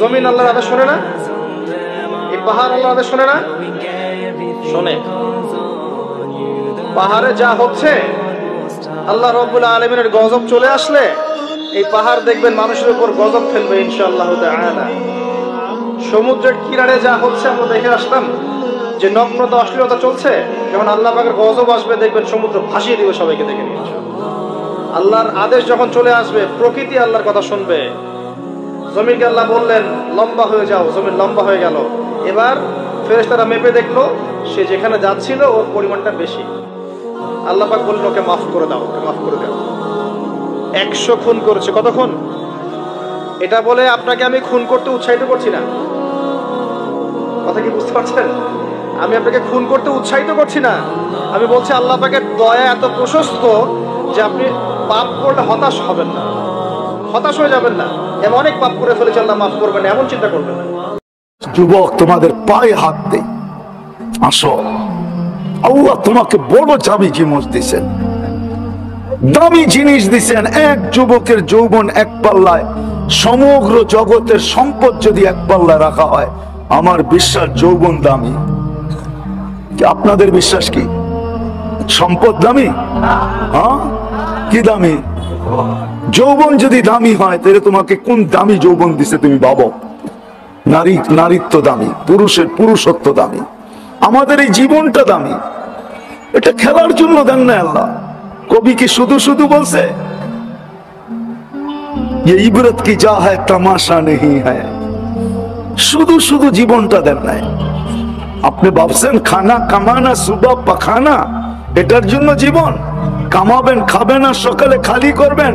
জমিন আল্লাহর আদেশ শোনে না? এই পাহাড় আল্লাহর আদেশ শোনে না? শোনে। পাহাড়ে যা হচ্ছে, আল্লাহ রাব্বুল আলামিনের গজব চলে আসলে এই পাহাড় দেখবেন মানুষের উপর গজব ফেলবে ইনশাআল্লাহ তাআলা। সমুদ্রের কিনারে যা হচ্ছে আমরা দেখে আসলাম যে নগ্নতা অশ্লীলতা চলছে, যখন আল্লাহ পাকের গজব আসবে দেখবেন সমুদ্র ভাসিয়ে দিবে সবাইকে দেখে নিয়ে। আল্লাহর আদেশ যখন চলে আসবে প্রকৃতি আল্লাহর কথা শুনবে। জমিনকে আল্লাহ বললেন লম্বা হয়ে যাও, জমিন লম্বা হয়ে গেল। এবার ফেরেশতারা মেপে দেখলো সে যেখানে যাচ্ছিল ওর পরিমাণটা বেশি। আল্লাহ পাক বললেন ওকে মাফ করে দাও, ওকে মাফ করে দাও। 100 খুন করেছে। কত খুন? এটা বলে আপনাকে আমি খুন করতে উৎসাহিত করছি না, কথা কি বুঝতে পারছেন? আমি আপনাকে খুন করতে উৎসাহিত করছি না। আমি বলছি আল্লাহ পাকের দয়া এত প্রশস্ত যে আপনি পাপ করলে হতাশ হবেন না, হতাশ হয়ে যাবেন না। এমন অনেক পাপ করে ফেলেছে আল্লাহ মাফ করবেন, এমন চিন্তা করবেন না। যুবক, তোমাদের পায়ে হাত দেই, আসো। আল্লাহ তোমাকে বড় দামি জিনিস দিছেন, দামি জিনিস দিছেন। এক যুবকের যৌবন এক পাল্লায়, সমগ্র জগতের সম্পদ যদি এক পাল্লায় রাখা হয়, আমার বিশ্বাস যৌবন দামি। আপনাদের বিশ্বাস কি সম্পদ দামি? হ্যাঁ, কি দামি? যৌবন যদি দামি হয় তাহলে তোমাকে কোন দামি যৌবন দিছে তুমি ভাবো। নারীত্ব দামি, পুরুষের পুরুষত্ব দামি, আমাদের এই জীবনটা দামি। এটা খেলার জন্য দেন না আল্লাহ। কবি কি শুধু শুধু বলছে ये इबरत की जा है तमाशा नहीं है, শুধু শুধু জীবনটা দেন নাই। আপনি ভাবছেন খানা কামানা সুবা পাখানা এটার জন্য জীবন? কামাবেন, খাবেন আর সকালে খালি করবেন,